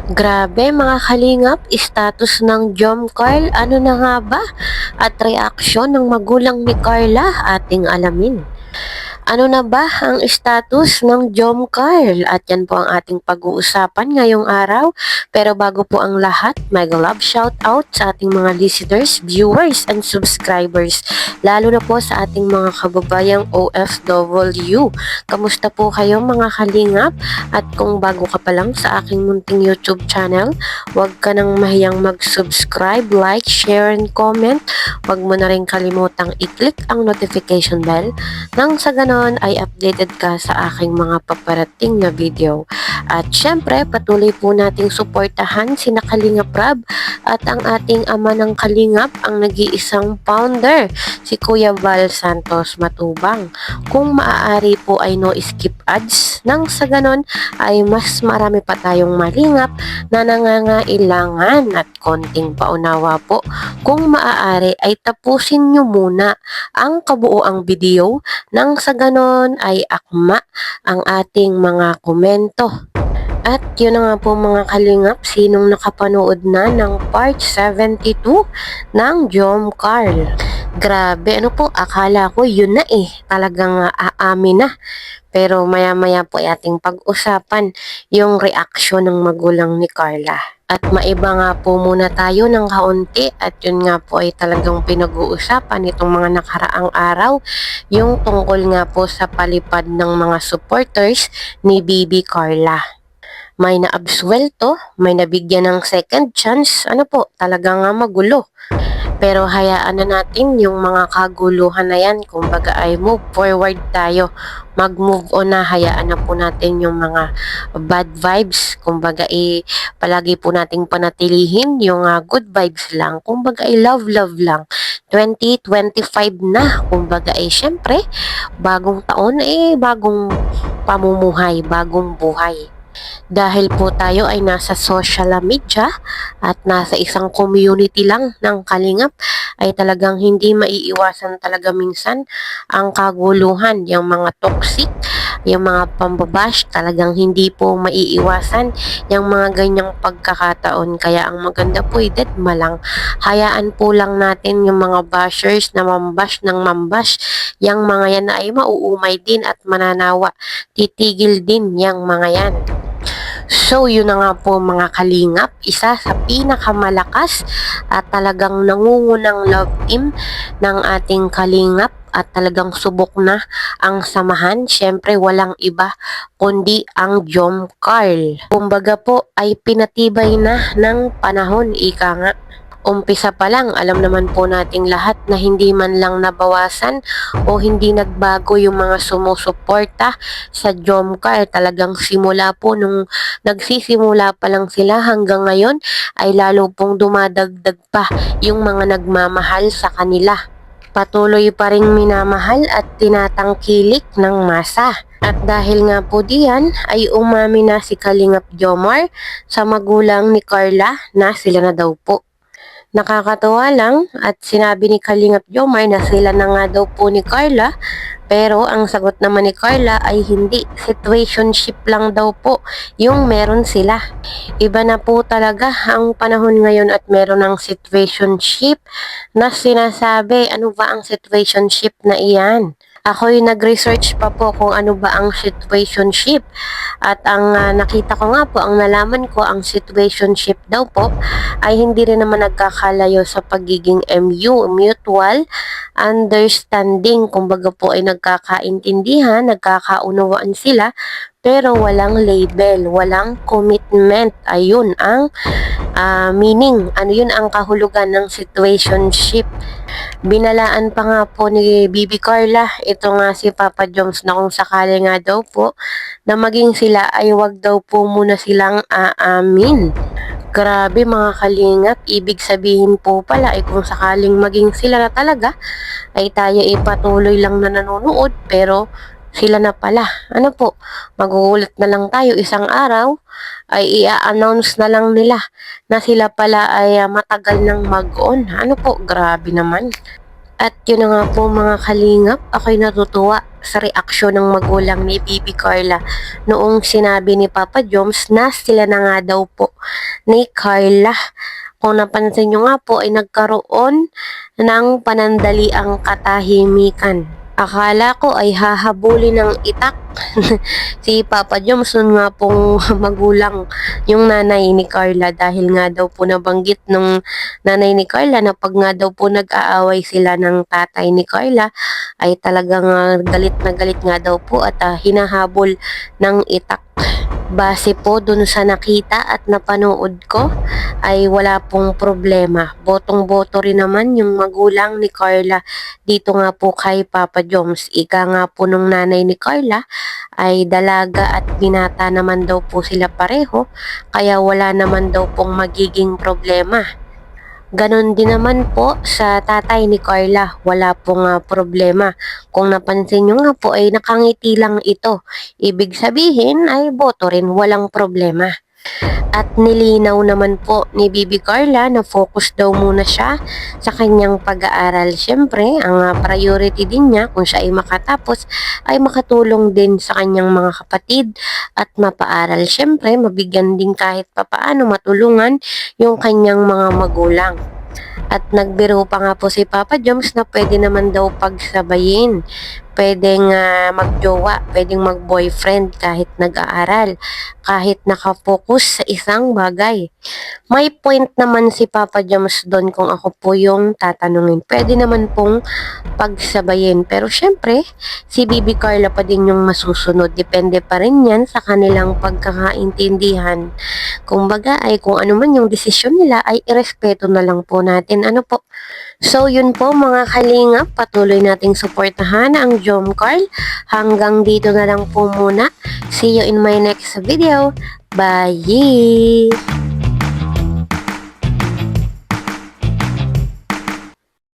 Grabe mga kalingap, status ng Jom Carl, ano na nga ba? At reaksyon ng magulang ni Carla, ating alamin. Ano na ba ang status ng Jom Carl? At yan po ang ating pag-uusapan ngayong araw. Pero bago po ang lahat, mega love shout out sa ating mga listeners, viewers, and subscribers. Lalo na po sa ating mga kababayang OFW. Kamusta po kayo mga kalingap? At kung bago ka pa lang sa aking munting YouTube channel, huwag ka nang mahiyang mag-subscribe, like, share, and comment. Huwag mo na rin kalimutang i-click ang notification bell nang sa ganon ay updated ka sa aking mga paparating na video. At syempre, patuloy po nating suportahan si Kalingap Rab at ang ating ama ng Kalingap, ang nag-iisang founder, si Kuya Val Santos Matubang. Kung maaari po ay no skip ads, nang sa ganon ay mas marami pa tayong malingap na nangangailangan at konting paunawa po. Kung maaari ay tapusin nyo muna ang kabuoang video nang sa ganon ay akma ang ating mga komento. At yun na nga po mga kalingap, sinong nakapanood na ng part 72 ng Jom Carl. Grabe, ano po, akala ko yun na talagang aamin na. Pero maya-maya po ay ating pag-usapan yung reaksyon ng magulang ni Carla. At maiba nga po muna tayo ng kaunti at yun nga po ay talagang pinag-uusapan itong mga nakaraang araw, yung tungkol nga po sa palipad ng mga supporters ni Bibi Carla. May naabsuelto, may nabigyan ng second chance, ano po, talagang magulo. Pero hayaan na natin yung mga kaguluhan na yan, kumbaga ay move forward tayo, mag-move on na, hayaan na po natin yung mga bad vibes, kumbaga palagi po nating panatilihin yung good vibes lang, kumbaga love lang. 2025 na, kumbaga syempre, bagong taon bagong pamumuhay, bagong buhay. Dahil po tayo ay nasa social media at nasa isang community lang ng kalingap, ay talagang hindi maiiwasan talaga minsan ang kaguluhan, yung mga toxic, yung mga pambabash, talagang hindi po maiiwasan yung mga ganyang pagkakataon. Kaya ang maganda po ay dedma lang, hayaan po lang natin yung mga bashers na mambash ng mambash, yung mga yan ay mauumay din at mananawa, titigil din yung mga yan. So, yun na nga po mga kalingap, isa sa pinakamalakas at talagang nangungunang love team ng ating kalingap at talagang subok na ang samahan. Syempre, walang iba kundi ang Jom Carl. Kumbaga po ay pinatibay na ng panahon, ika nga. Umpisa pa lang, alam naman po nating lahat na hindi man lang nabawasan o hindi nagbago yung mga sumusuporta sa Jom Carl. Talagang simula po nung nagsisimula pa lang sila hanggang ngayon ay lalo pong dumadagdag pa yung mga nagmamahal sa kanila. Patuloy pa ring minamahal at tinatangkilik ng masa. At dahil nga po diyan ay umami na si Kalingap Jomar sa magulang ni Carla na sila na daw po. Nakakatawa lang at sinabi ni Kalingap Jomar na sila na nga daw po ni Carla, pero ang sagot naman ni Carla ay hindi, situationship lang daw po yung meron sila. Iba na po talaga ang panahon ngayon at meron ng situationship na sinasabi. Ano ba ang situationship na iyan? Ako'y nag-research pa po kung ano ba ang situationship. At ang nakita ko nga po, ang nalaman ko, ang situationship daw po ay hindi rin naman nagkakalayo sa pagiging MU, mutual understanding. Kumbaga po ay nagkakaintindihan, nagkakaunawaan sila, pero walang label, walang commitment. Ayun ang meaning, ano yun ang kahulugan ng situationship. Binalaan pa nga po ni Bibi Carla, ito nga si Papa Joms, na kung sakali nga daw po na maging sila ay wag daw po muna silang aamin. Grabe mga kalingap, ibig sabihin po pala ay kung sakaling maging sila na talaga ay tayo patuloy lang na nanonood, pero sila na pala. Ano po, magugulat na lang tayo isang araw ay i-announce na lang nila na sila pala ay matagal nang mag-on. Ano po, grabe naman. At yun na nga po mga kalingap, ako'y natutuwa sa reaksyon ng magulang ni Bibi Carla noong sinabi ni Papa Joms na sila na nga daw po ni Carla. Kung napansin nyo nga po ay nagkaroon ng panandaliang katahimikan. Akala ko ay hahabulin ng itak si Papa Joms, nun nga pong magulang yung nanay ni Carla, dahil nga daw po nabanggit nung nanay ni Carla na pag nga daw po nag-aaway sila ng tatay ni Carla ay talagang galit na galit nga daw po at hinahabol ng itak. Base po dun sa nakita at napanood ko ay wala pong problema. Botong-boto rin naman yung magulang ni Carla dito nga po kay Papa Joms. Ika nga po nung nanay ni Carla ay dalaga at binata naman daw po sila pareho, kaya wala naman daw pong magiging problema. Ganon din naman po sa tatay ni Carla, wala pong problema. Kung napansin nyo nga po ay nakangiti lang ito. Ibig sabihin ay boto rin, walang problema. At nilinaw naman po ni Bibi Carla na focus daw muna siya sa kanyang pag-aaral. Siyempre, ang priority din niya kung siya ay makatapos ay makatulong din sa kanyang mga kapatid at mapaaral. Siyempre, mabigyan din kahit papaano matulungan yung kanyang mga magulang. At nagbiro pa nga po si Papa Joms na pwede naman daw pagsabayin. Pwedeng magjowa, pwedeng mag-boyfriend kahit nag-aaral, kahit nakafocus sa isang bagay. May point naman si Papa Joms doon kung ako po yung tatanungin. Pwede naman pong pagsabayin. Pero syempre, si Bibi Carla pa din yung masusunod. Depende pa rin yan sa kanilang pagkakaintindihan. Kumbaga ay kung ano man yung desisyon nila ay irespeto na lang po natin. Ano po? So yun po mga kalingap, patuloy nating suportahan ang Jom Carl. Hanggang dito na lang po muna. See you in my next video. Bye!